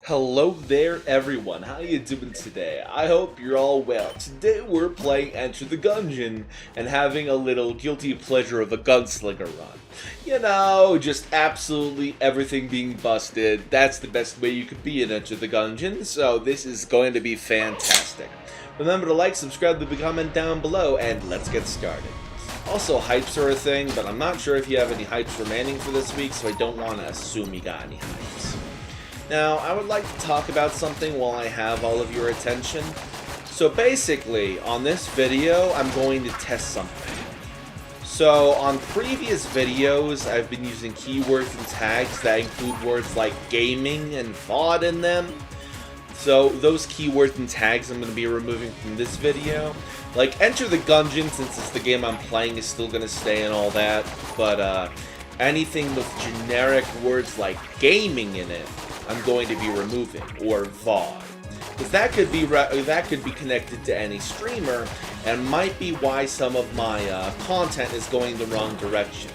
Hello there everyone, how you doing today? I hope you're all well. Today we're playing Enter the Gungeon and having a little guilty pleasure of a gunslinger run. You know, just absolutely everything being busted. That's the best way you could be in Enter the Gungeon, so this is going to be fantastic. Remember to like, subscribe, leave a comment down below, and let's get started. Also, hypes are a thing, but I'm not sure if you have any hypes remaining for this week, so I don't want to assume you got any hypes. Now, I would like to talk about something while I have all of your attention. So basically, on this video, I'm going to test something. So, on previous videos, I've been using keywords and tags that include words like gaming and VOD in them. So, those keywords and tags I'm going to be removing from this video. Like, Enter the Gungeon, since it's the game I'm playing, is still going to stay and all that. But, anything with generic words like gaming in it, I'm going to be removing, or VOD. Because that could be connected to any streamer, and might be why some of my content is going the wrong direction.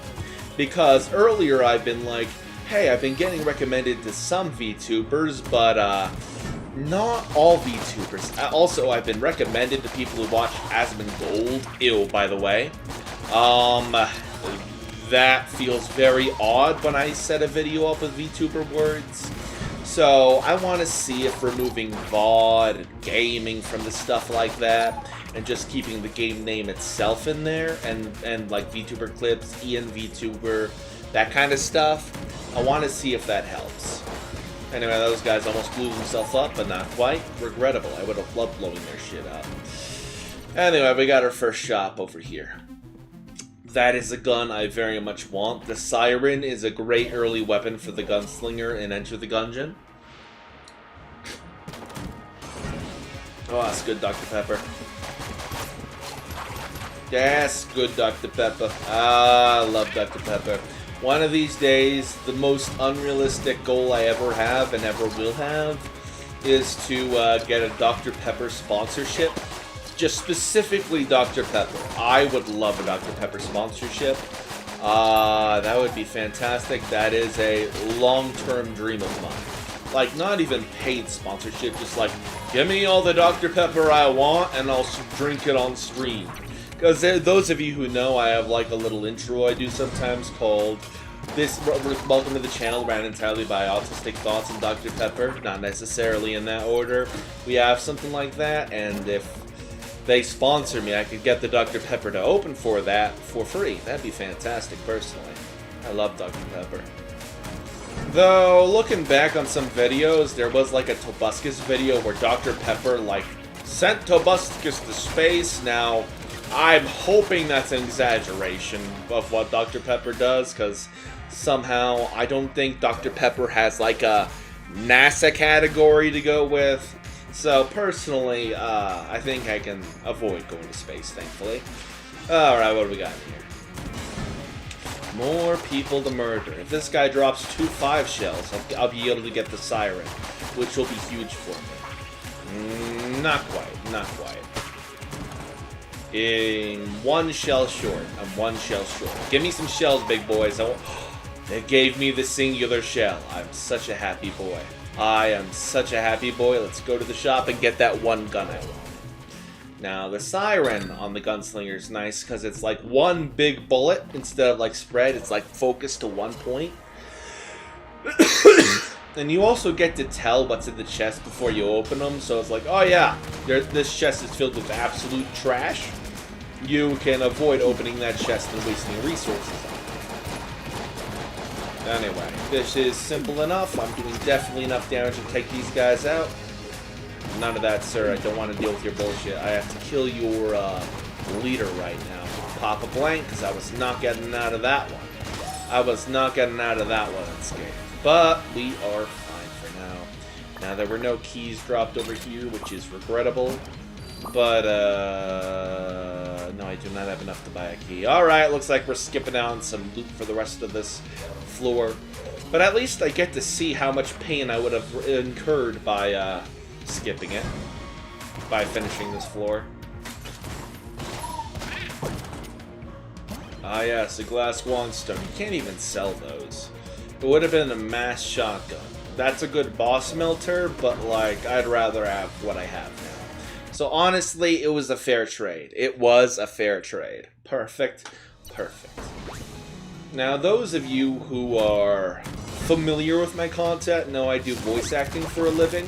Because earlier I've been like, hey, I've been getting recommended to some VTubers, but not all VTubers. Also, I've been recommended to people who watch Asmongold. Ew, by the way. That feels very odd when I set a video up with VTuber words. So, I want to see if removing VOD and gaming from the stuff like that, and just keeping the game name itself in there, and like VTuber clips, Ian VTuber, that kind of stuff, I want to see if that helps. Anyway, those guys almost blew themselves up, but not quite. Regrettable. I would have loved blowing their shit up. Anyway, we got our first shop over here. That is a gun I very much want. The Siren is a great early weapon for the gunslinger in Enter the Gungeon. Oh, that's good, Dr. Pepper. Yes, good, Dr. Pepper. Ah, I love Dr. Pepper. One of these days, the most unrealistic goal I ever have and ever will have is to get a Dr. Pepper sponsorship. Just specifically Dr. Pepper. I would love a Dr. Pepper sponsorship. That would be fantastic. That is a long-term dream of mine. Like, not even paid sponsorship, just like, give me all the Dr. Pepper I want and I'll drink it on stream. Because those of you who know, I have like a little intro I do sometimes called Welcome to the channel, ran entirely by Autistic Thoughts and Dr. Pepper. Not necessarily in that order. We have something like that, and if they sponsor me, I could get the Dr. Pepper to open for that for free. That'd be fantastic, personally. I love Dr. Pepper. Though, looking back on some videos, there was like a Tobuscus video where Dr. Pepper, like, sent Tobuscus to space. Now, I'm hoping that's an exaggeration of what Dr. Pepper does, because somehow I don't think Dr. Pepper has like a NASA category to go with. So, personally, I think I can avoid going to space, thankfully. Alright, what do we got here? More people to murder. If this guy drops 2 5 shells, I'll be able to get the Siren, which will be huge for me. Not quite, not quite. In 1 shell short. I'm 1 shell short. Give me some shells, big boys. They gave me the singular shell. I'm such a happy boy. I am such a happy boy. Let's go to the shop and get that one gun I want. Now, the Siren on the Gunslinger is nice because it's like one big bullet instead of like spread. It's like focused to one point. And you also get to tell what's in the chest before you open them. So it's like, oh yeah, this chest is filled with absolute trash. You can avoid opening that chest and wasting resources on it. Anyway, this is simple enough. I'm doing definitely enough damage to take these guys out. None of that, sir. I don't want to deal with your bullshit. I have to kill your leader right now. Pop a blank, because I was not getting out of that one. I was not getting out of that one unscathed. But we are fine for now. Now, there were no keys dropped over here, which is regrettable. But, no, I do not have enough to buy a key. Alright, looks like we're skipping out on some loot for the rest of this floor. But at least I get to see how much pain I would have incurred by, skipping it. By finishing this floor. Ah yes, a glass wandstone. You can't even sell those. It would have been a mass shotgun. That's a good boss melter, but like, I'd rather have what I have now. So honestly, it was a fair trade. It was a fair trade. Perfect. Perfect. Now, those of you who are familiar with my content know I do voice acting for a living.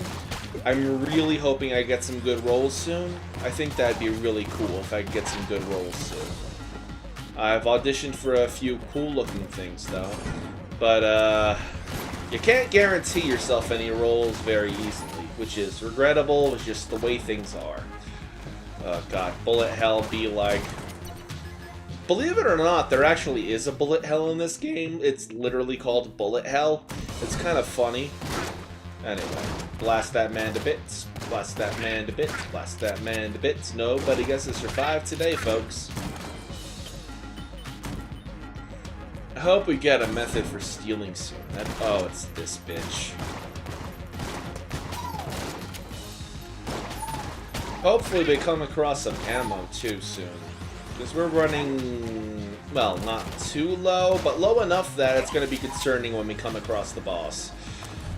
I'm really hoping I get some good roles soon. I think that'd be really cool if I could get some good roles soon. I've auditioned for a few cool-looking things, though. But, you can't guarantee yourself any roles very easily, which is regrettable. It's just the way things are. Oh, God. Bullet hell be like... Believe it or not, there actually is a bullet hell in this game. It's literally called bullet hell. It's kind of funny. Anyway, blast that man to bits. Blast that man to bits. Blast that man to bits. Nobody gets to survive today, folks. I hope we get a method for stealing soon. Oh, it's this bitch. Hopefully we come across some ammo too soon. Because we're running, well, not too low, but low enough that it's going to be concerning when we come across the boss.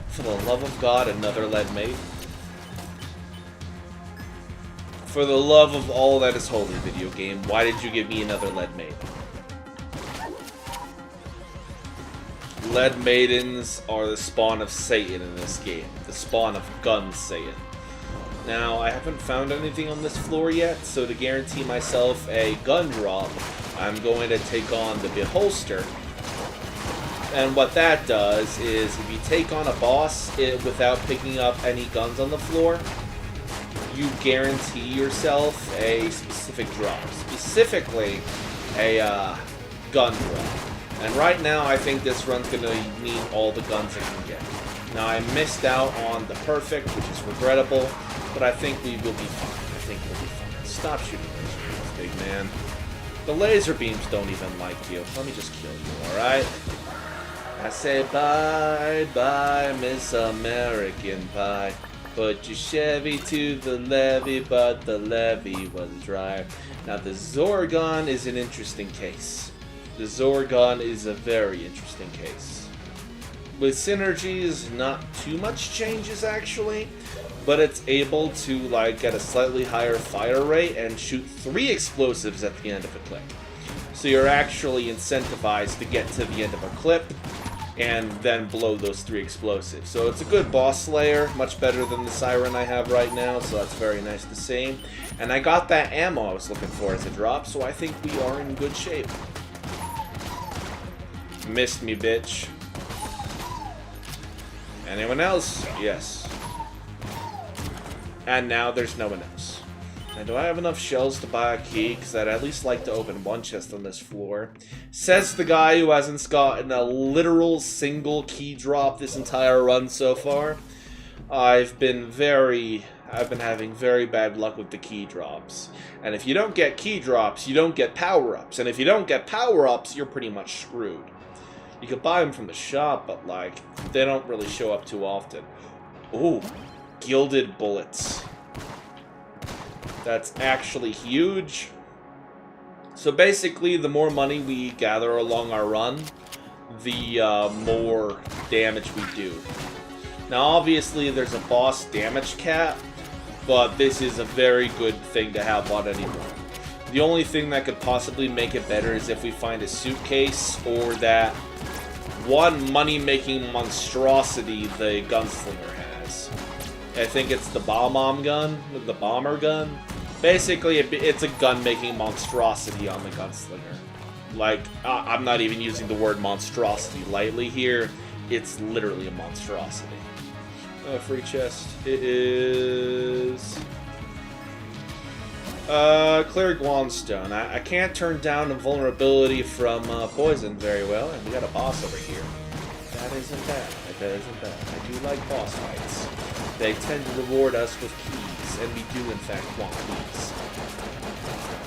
For the love of God, another lead mate. For the love of all that is holy, video game, why did you give me another lead mate? Lead maidens are the spawn of Satan in this game. The spawn of gun Satan. Now, I haven't found anything on this floor yet, so to guarantee myself a gun drop, I'm going to take on the Beholster. And what that does is, if you take on a boss without picking up any guns on the floor, you guarantee yourself a specific drop. Specifically, a gun drop. And right now, I think this run's going to need all the guns I can get. Now, I missed out on the perfect, which is regrettable, but I think we will be fine. I think we'll be fine. Stop shooting laser beams, big man. The laser beams don't even like you. Let me just kill you, alright? I say bye, bye, Miss American Pie. Put your Chevy to the levee, but the levee was dry. Now, the Zorgon is an interesting case. The Zorgon is a very interesting case. With synergies, not too much changes actually, but it's able to like get a slightly higher fire rate and shoot 3 explosives at the end of a clip. So you're actually incentivized to get to the end of a clip and then blow those 3 explosives. So it's a good boss slayer, much better than the Siren I have right now, so that's very nice to see. And I got that ammo I was looking for as a drop, so I think we are in good shape. Missed me, bitch. Anyone else? Yes. And now there's no one else. Now, do I have enough shells to buy a key? Because I'd at least like to open one chest on this floor. Says the guy who hasn't gotten a literal single key drop this entire run so far. I've been having very bad luck with the key drops. And if you don't get key drops, you don't get power-ups. And if you don't get power-ups, you're pretty much screwed. You could buy them from the shop, but, like, they don't really show up too often. Ooh, gilded bullets. That's actually huge. So basically, the more money we gather along our run, the more damage we do. Now, obviously, there's a boss damage cap, but this is a very good thing to have on any run. The only thing that could possibly make it better is if we find a suitcase or that one money-making monstrosity the gunslinger has. I think it's the bomb gun, the bomber gun. Basically, it's a gun-making monstrosity on the gunslinger. Like, I'm not even using the word monstrosity lightly here. It's literally a monstrosity. Free chest. It is... clear Guanstone. I can't turn down invulnerability from poison very well, and we got a boss over here. That isn't bad. That isn't bad. I do like boss fights. They tend to reward us with keys, and we do in fact want keys.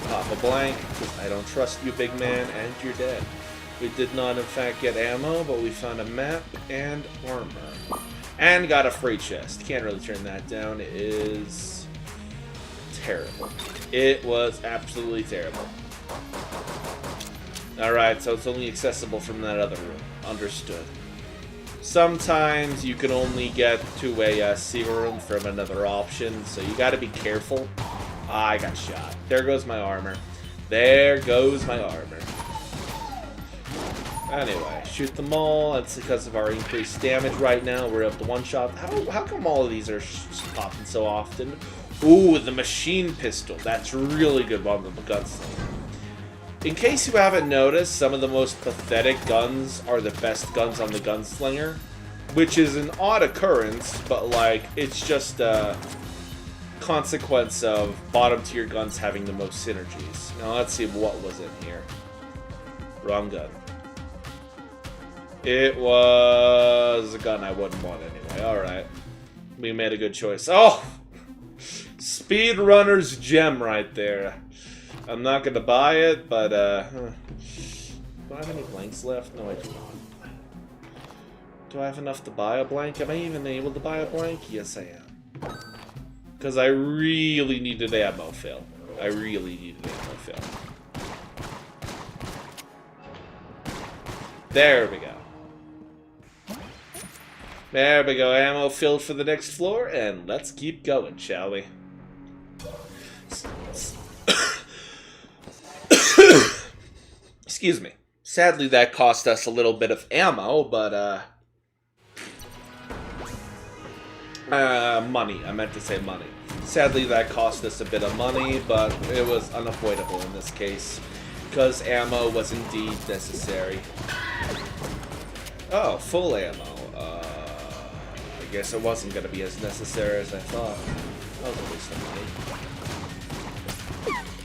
Pop a blank, because I don't trust you, big man, and you're dead. We did not in fact get ammo, but we found a map and armor. And got a free chest. Can't really turn that down. It is... terrible. It was absolutely terrible. Alright, so it's only accessible from that other room. Understood. Sometimes you can only get to a serum from another option, so you gotta be careful. Ah, I got shot. There goes my armor. There goes my armor. Anyway, shoot them all. That's because of our increased damage right now. We're up to one shot. How come all of these are popping so often? Ooh, the machine pistol. That's really good on the gunslinger. In case you haven't noticed, some of the most pathetic guns are the best guns on the gunslinger, which is an odd occurrence, but like it's just a consequence of bottom tier guns having the most synergies. Now let's see what was in here. Wrong gun. It was a gun I wouldn't want anyway. Alright. We made a good choice. Oh! Speedrunner's gem right there. I'm not gonna buy it, but do I have any blanks left? No, I do not. Do I have enough to buy a blank? Am I even able to buy a blank? Yes, I am. Because I really needed ammo fill. I really needed ammo fill. There we go. There we go. Ammo filled for the next floor, and let's keep going, shall we? Excuse me. Sadly, that cost us a little bit of ammo, but, money. I meant to say money. Sadly, that cost us a bit of money, but it was unavoidable in this case, because ammo was indeed necessary. Oh, full ammo. I guess it wasn't going to be as necessary as I thought. That was a waste of money.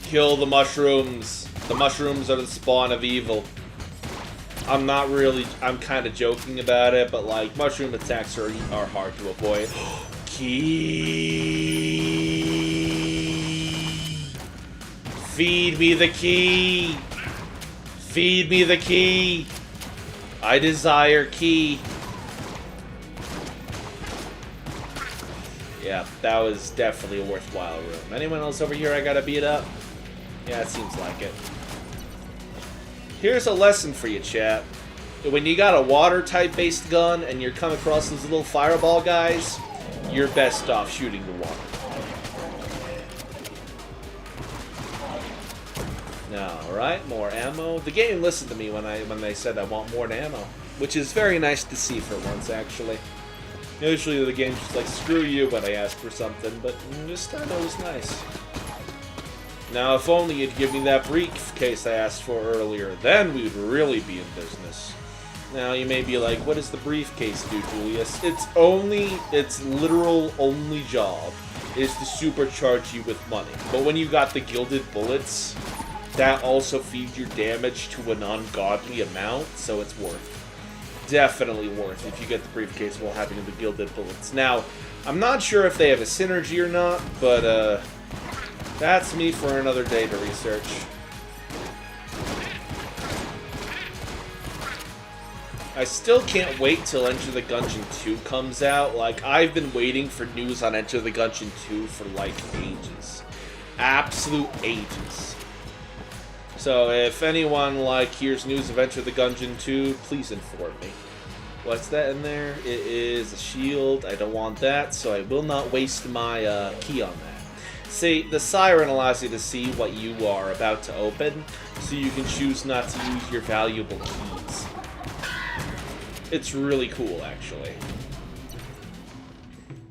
Kill the mushrooms. The mushrooms are the spawn of evil. I'm kind of joking about it, but like, mushroom attacks are hard to avoid. Key! Feed me the key! Feed me the key! I desire key. Yeah, that was definitely a worthwhile room. Anyone else over here I gotta beat up? Yeah, it seems like it. Here's a lesson for you, chat. When you got a water-type based gun and you're coming across those little fireball guys, you're best off shooting the water. Alright, more ammo. The game listened to me when they said I want more ammo, which is very nice to see for once, actually. Usually the game's just like, screw you when I ask for something, but this time it was nice. Now, if only you'd give me that briefcase I asked for earlier, then we'd really be in business. Now, you may be like, what does the briefcase do, Julius? Its literal only job is to supercharge you with money. But when you got the gilded bullets, that also feeds your damage to an ungodly amount, so it's worth. Definitely worth if you get the briefcase while having the gilded bullets. Now, I'm not sure if they have a synergy or not, but, that's me for another day to research. I still can't wait till Enter the Gungeon 2 comes out. Like, I've been waiting for news on Enter the Gungeon 2 for, like, ages. Absolute ages. So, if anyone, like, hears news of Enter the Gungeon 2, please inform me. What's that in there? It is a shield. I don't want that, so I will not waste my, key on that. See, the siren allows you to see what you are about to open, so you can choose not to use your valuable keys. It's really cool, actually.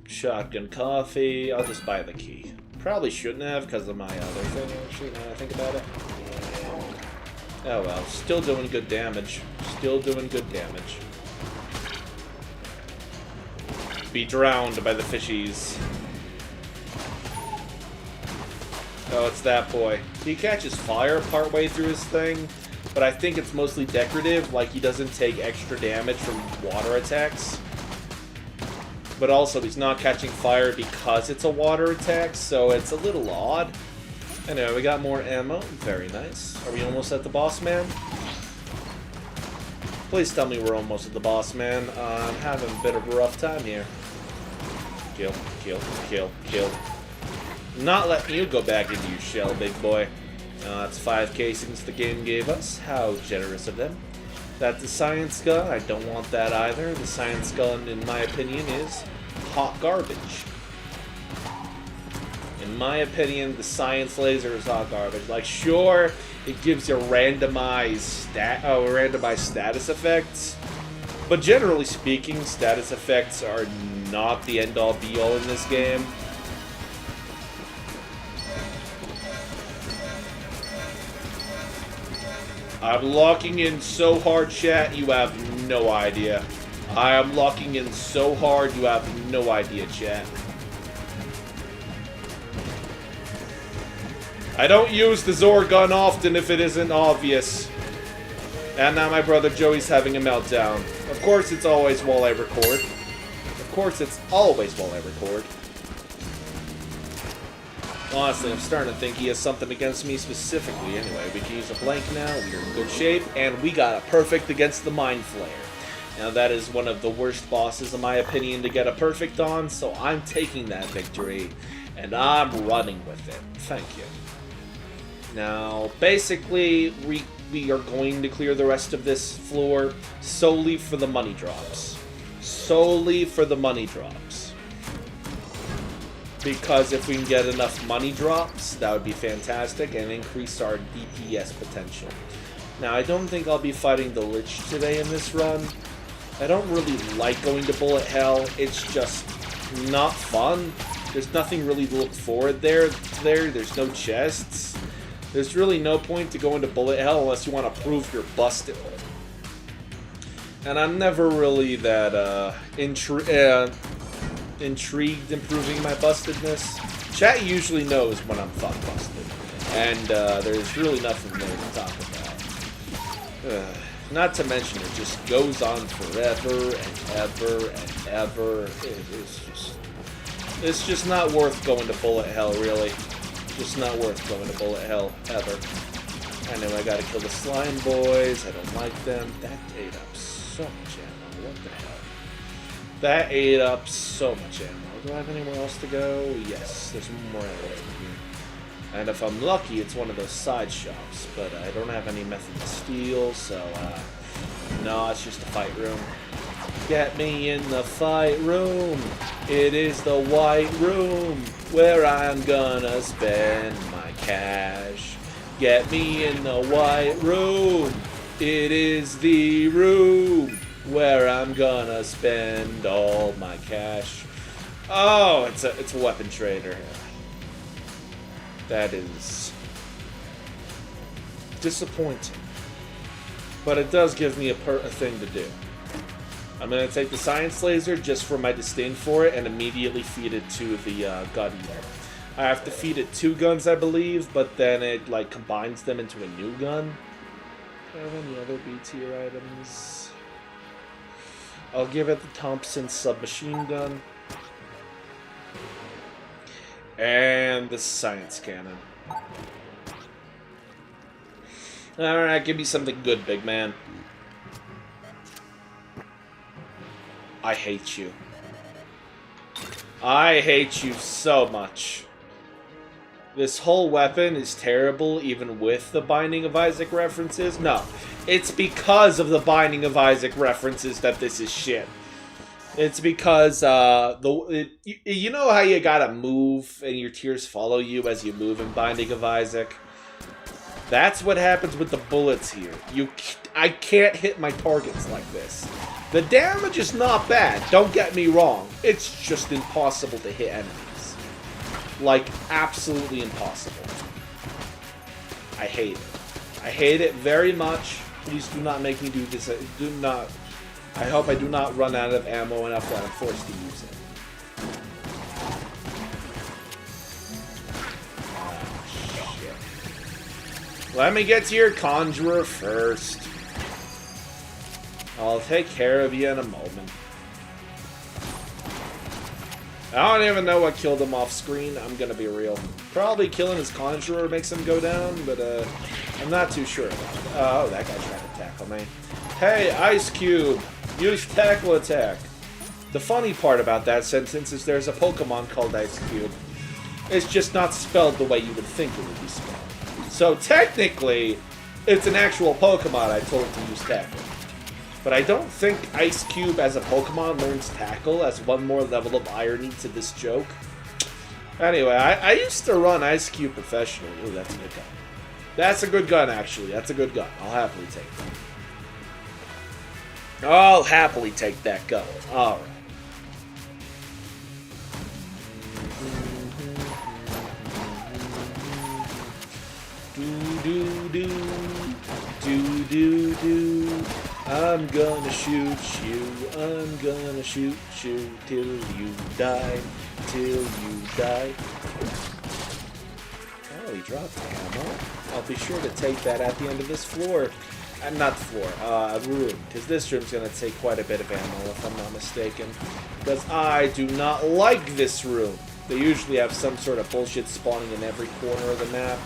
Shotgun coffee. I'll just buy the key. Probably shouldn't have because of my other thing, actually, now that I think about it. Oh well, still doing good damage. Still doing good damage. Be drowned by the fishies. Oh, it's that boy. He catches fire partway through his thing, but I think it's mostly decorative, like he doesn't take extra damage from water attacks. But also, he's not catching fire because it's a water attack, so it's a little odd. Anyway, we got more ammo. Very nice. Are we almost at the boss man? Please tell me we're almost at the boss man. I'm having a bit of a rough time here. Kill, kill, kill, kill. Not letting you go back into your shell, big boy. That's 5 casings the game gave us. How generous of them. That's the science gun. I don't want that either. The science gun, in my opinion, is hot garbage. In my opinion, the science laser is hot garbage. Like, sure, it gives you randomized status effects, but generally speaking, status effects are not the end-all be-all in this game. I'm locking in so hard, chat, you have no idea. I am locking in so hard, you have no idea, chat. I don't use the Zor gun often if it isn't obvious. And now my brother Joey's having a meltdown. Of course it's always while I record. Of course it's always while I record. Honestly, I'm starting to think he has something against me specifically. Anyway, we can use a blank now. We're in good shape. And we got a perfect against the Mind Flayer. Now that is one of the worst bosses in my opinion to get a perfect on. So I'm taking that victory. And I'm running with it. Thank you. Now, basically, we are going to clear the rest of this floor solely for the money drops. Solely for the money drops. Because if we can get enough money drops, that would be fantastic and increase our DPS potential. Now, I don't think I'll be fighting the Lich today in this run. I don't really like going to Bullet Hell. It's just not fun. There's nothing really to look forward there. There's no chests. There's really no point to go into Bullet Hell unless you want to prove you're busted. And I'm never really that intrigued in proving my bustedness. Chat usually knows when I'm fuck busted. And there's really nothing there to talk about. Not to mention it just goes on forever and ever and ever. It's just not worth going to Bullet Hell, really. Just not worth going to Bullet Hell, ever. I know I gotta kill the slime boys. I don't like them. That ate up so much ammo. What the hell? That ate up so much ammo. Do I have anywhere else to go? Yes, there's more ammo in here. And if I'm lucky, it's one of those side shops. But I don't have any method to steal, so, no, it's just a fight room. Get me in the fight room. It is the white room where I'm gonna spend my cash. Get me in the white room. It is the room where I'm gonna spend all my cash. Oh, it's a weapon trader. That is disappointing. But it does give me a thing to do. I'm going to take the Science Laser just for my disdain for it and immediately feed it to the Gun Eater. I have to feed it 2 guns, I believe, but then it like combines them into a new gun. Do I have any other B tier items? I'll give it the Thompson submachine gun. And the Science Cannon. Alright, give me something good, big man. I hate you. I hate you so much. This whole weapon is terrible even with the Binding of Isaac references. No, it's because of the Binding of Isaac references that this is shit. It's because, you know how you gotta move and your tears follow you as you move in Binding of Isaac? That's what happens with the bullets here. I can't hit my targets like this. The damage is not bad, don't get me wrong. It's just impossible to hit enemies. Like, absolutely impossible. I hate it. I hate it very much. Please do not make me do this. Do not. I hope I do not run out of ammo enough that I'm forced to use it. Oh, shit. Let me get to your Conjurer first. I'll take care of you in a moment. I don't even know what killed him off screen, I'm gonna be real. Probably killing his Conjurer makes him go down, but I'm not too sure about it. Oh, that guy tried to tackle me. Hey, Ice Cube! Use tackle attack! The funny part about that sentence is there's a Pokemon called Ice Cube. It's just not spelled the way you would think it would be spelled. So technically, it's an actual Pokemon I told to use tackle. But I don't think Ice Cube as a Pokemon learns Tackle as one more level of irony to this joke. Anyway, I used to run Ice Cube professionally. Ooh, that's a good gun. That's a good gun, actually. That's a good gun. I'll happily take that. I'll happily take that gun. Alright. Do. I'm gonna shoot you. I'm gonna shoot you till you die. Till you die. Oh, he dropped ammo. I'll be sure to take that at the end of this floor. Not floor, room. Because this room's gonna take quite a bit of ammo, if I'm not mistaken. Because I do not like this room. They usually have some sort of bullshit spawning in every corner of the map.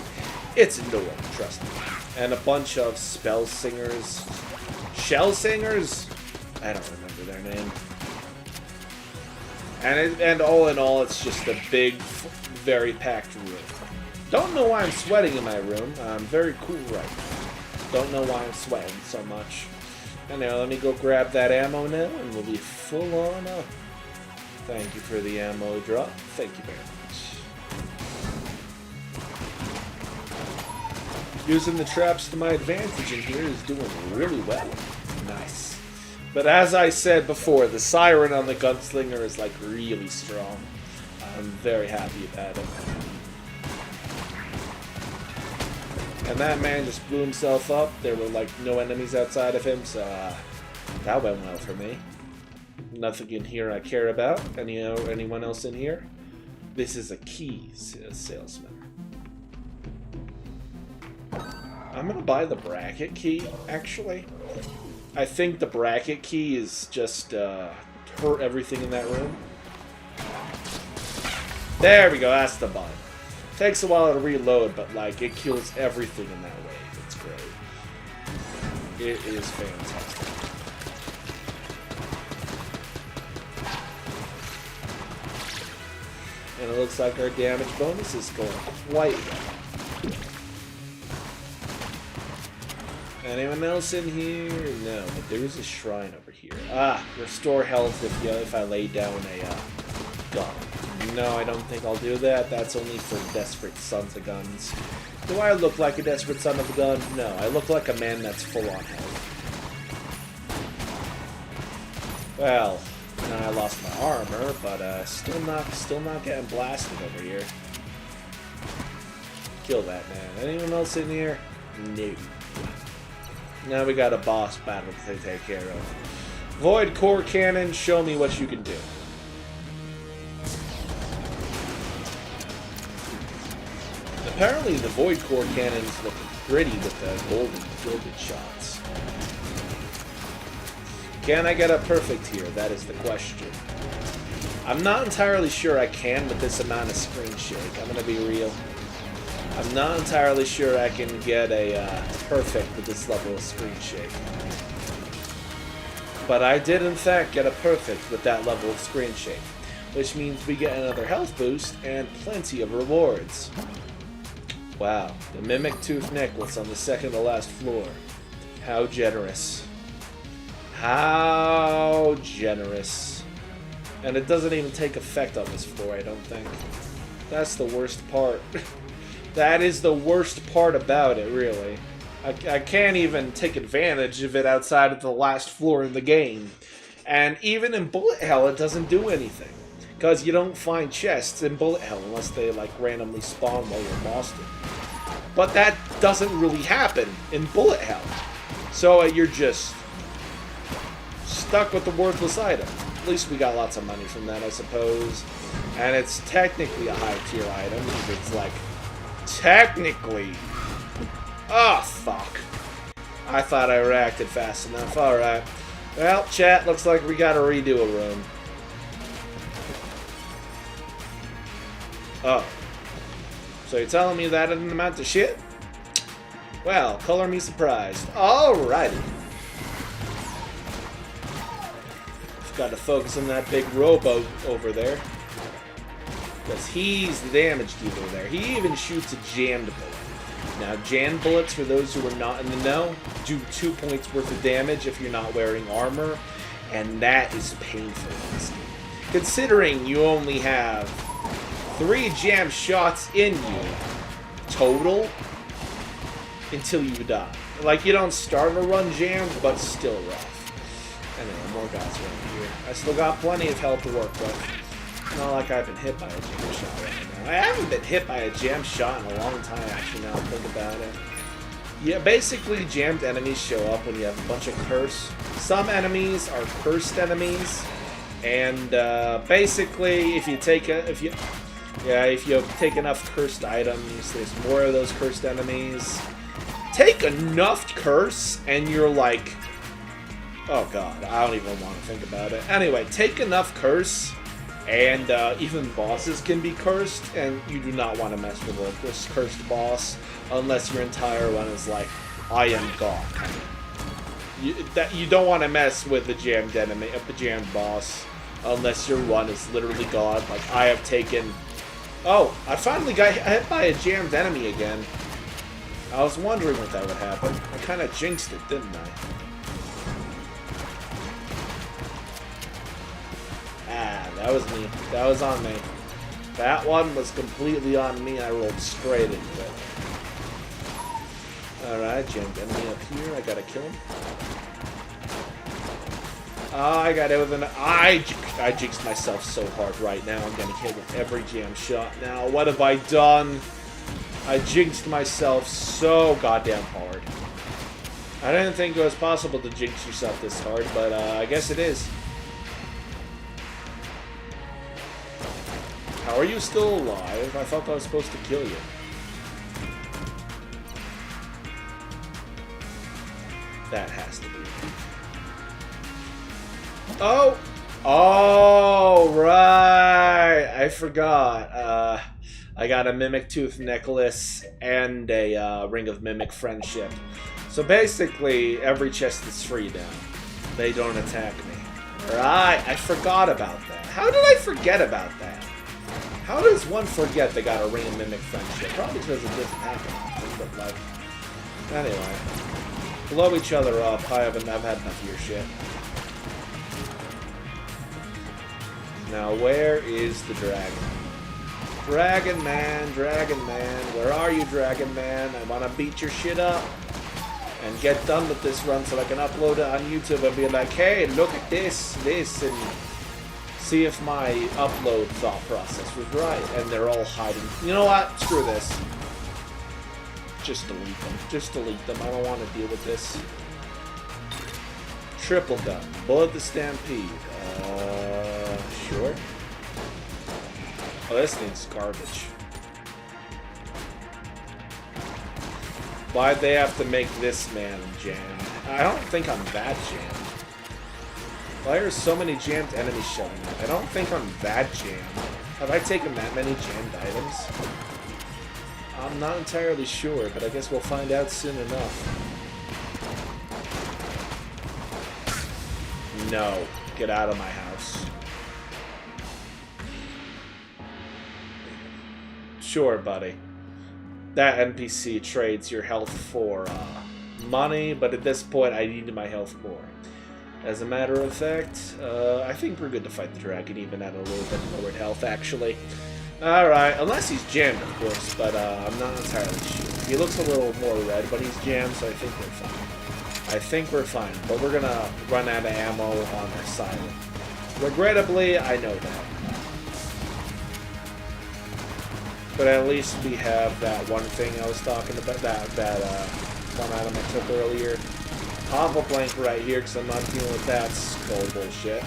It's annoying, trust me. And a bunch of spell singers. Shell singers? I don't remember their name. And all in all, it's just a big, very packed room. Don't know why I'm sweating in my room. I'm very cool right now. Don't know why I'm sweating so much. Anyway, let me go grab that ammo now, and we'll be full on up. Thank you for the ammo drop. Thank you very much. Using the traps to my advantage in here is doing really well. Nice. But as I said before, the siren on the gunslinger is like really strong. I'm very happy about it. And that man just blew himself up. There were like no enemies outside of him, so that went well for me. Nothing in here I care about. Anyone else in here? This is a key salesman. I'm gonna buy the bracket key, actually. I think the bracket key is just hurt everything in that room. There we go, that's the button. Takes a while to reload, but like it kills everything in that way. It's great. It is fantastic. And it looks like our damage bonus is going quite well. Anyone else in here? No, but there is a shrine over here. Ah, restore health if I lay down a gun. No, I don't think I'll do that. That's only for desperate sons of guns. Do I look like a desperate son of a gun? No, I look like a man that's full on health. Well, I lost my armor, but still not getting blasted over here. Kill that man. Anyone else in here? No. Now we got a boss battle to take care of. Void Core Cannon, show me what you can do. Apparently the Void Core Cannons look pretty with the golden gilded shots. Can I get a perfect here? That is the question. I'm not entirely sure I can with this amount of screen shake. I'm gonna be real. I'm not entirely sure I can get a perfect with this level of screen shake. But I did in fact get a perfect with that level of screen shake, which means we get another health boost and plenty of rewards. Wow, the Mimic Tooth Necklace on the second to last floor. How generous. How generous. And it doesn't even take effect on this floor, I don't think. That's the worst part. That is the worst part about it, really. I can't even take advantage of it outside of the last floor in the game. And even in Bullet Hell, it doesn't do anything. Because you don't find chests in Bullet Hell unless they, like, randomly spawn while you're Boston. But that doesn't really happen in Bullet Hell. So you're just stuck with the worthless item. At least we got lots of money from that, I suppose. And it's technically a high-tier item, because it's, like, technically... Oh, fuck. I thought I reacted fast enough. Alright. Well, chat, looks like we gotta redo a room. Oh. So you're telling me that didn't amount to shit? Well, color me surprised. Alrighty. Just gotta focus on that big rowboat over there. Because he's the damage dealer there. He even shoots a jammed bullet. Now, Jan bullets, for those who are not in the know, do 2 points worth of damage if you're not wearing armor, and that is painful in this game. Considering you only have 3 jam shots in you total until you die. Like, you don't start a run jammed, but still rough. Anyway, more guys around here. I still got plenty of health to work with. Not like I've been hit by a jam shot right now. I haven't been hit by a jam shot in a long time, actually, now I think about it. Yeah, basically, jammed enemies show up when you have a bunch of curse. Some enemies are cursed enemies, and basically, if you take enough cursed items, there's more of those cursed enemies. Take enough curse, and you're like, oh god, I don't even want to think about it. Anyway, take enough curse, and even bosses can be cursed, and you do not want to mess with a cursed boss unless your entire run is like, I am God. You don't want to mess with the jammed enemy, the jammed boss, unless your run is literally God. Like, I have taken... Oh, I finally got hit by a jammed enemy again. I was wondering if that would happen. I kind of jinxed it, didn't I? Ah, that was me. That was on me. That one was completely on me. I rolled straight into it. Alright, jammed enemy up here. I gotta kill him. Oh, I got it with an... I jinxed myself so hard right now. I'm getting hit with every jam shot now. What have I done? I jinxed myself so goddamn hard. I didn't think it was possible to jinx yourself this hard, but I guess it is. How are you still alive? I thought I was supposed to kill you. That has to be. Oh! Oh, right! I forgot. I got a Mimic Tooth necklace and a Ring of Mimic Friendship. So basically, every chest is free now. They don't attack me. Right, I forgot about that. How did I forget about that? How does one forget they got a Ring of Mimic Friendship? Probably because it doesn't happen often, but like... Anyway. Blow each other up. I've had enough of your shit. Now, where is the dragon? Dragon Man, where are you, Dragon Man? I want to beat your shit up and get done with this run so I can upload it on YouTube and be like, hey, look at this, and see if my upload thought process was right. And they're all hiding. You know what? Screw this. Just delete them. Just delete them. I don't want to deal with this. Triple gun. Bullet the Stampede. Sure. Oh, this thing's garbage. Why'd they have to make this man jammed? I don't think I'm that jammed. Why are so many jammed enemies showing up? I don't think I'm that jammed. Have I taken that many jammed items? I'm not entirely sure, but I guess we'll find out soon enough. No. Get out of my house. Sure, buddy. That NPC trades your health for money, but at this point I need my health more. As a matter of fact, I think we're good to fight the dragon even at a little bit lowered health, actually. Alright, unless he's jammed, of course, but I'm not entirely sure. He looks a little more red, but he's jammed, so I think we're fine. I think we're fine, but we're gonna run out of ammo on our side. Regrettably, I know that. But at least we have that one thing I was talking about, that one item I took earlier. Combo blank right here, because I'm not dealing with that skull bullshit.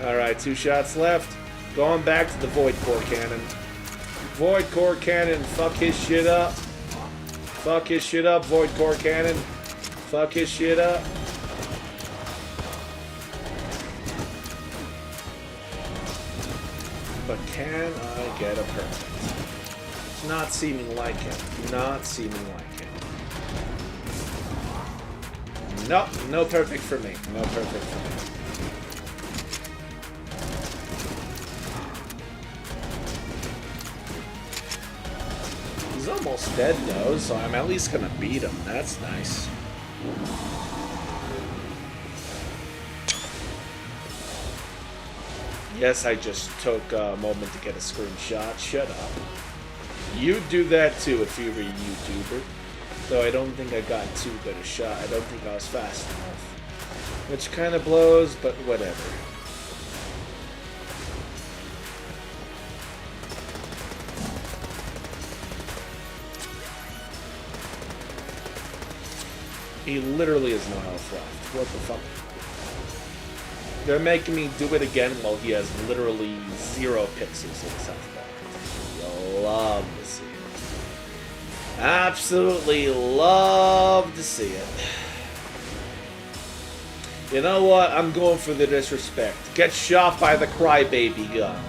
Alright, 2 shots left. Going back to the Void Core Cannon. Void Core Cannon, fuck his shit up. Fuck his shit up, Void Core Cannon. Fuck his shit up. But can I get a perfect? It's not seeming like it. Not seeming like it. Nope, no perfect for me. No perfect for me. He's almost dead though, so I'm at least gonna beat him. That's nice. Yes, I just took a moment to get a screenshot. Shut up. You do that too if you were a YouTuber. Though I don't think I got too good a shot. I don't think I was fast enough. Which kind of blows, but whatever. He literally has no health left. What the fuck? They're making me do it again while he has literally 0 pixels in his health bar. You'll love to see it. Absolutely love to see it. You know what? I'm going for the disrespect. Get shot by the crybaby gun.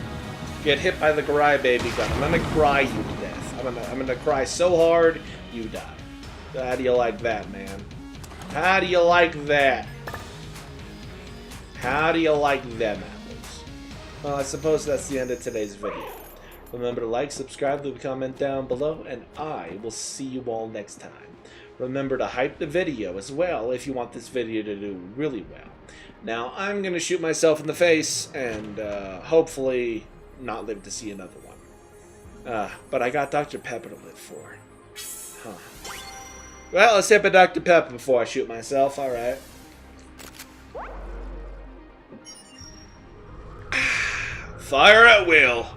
Get hit by the crybaby gun. I'm gonna cry you to death. I'm gonna cry so hard you die. How do you like that, man? How do you like that? How do you like them apples? Well, I suppose that's the end of today's video. Remember to like, subscribe, leave a comment down below, and I will see you all next time. Remember to hype the video as well if you want this video to do really well. Now, I'm going to shoot myself in the face and hopefully not live to see another one. But I got Dr. Pepper to live for. Huh. Well, let's sip a Dr. Pepper before I shoot myself, alright. Fire at will.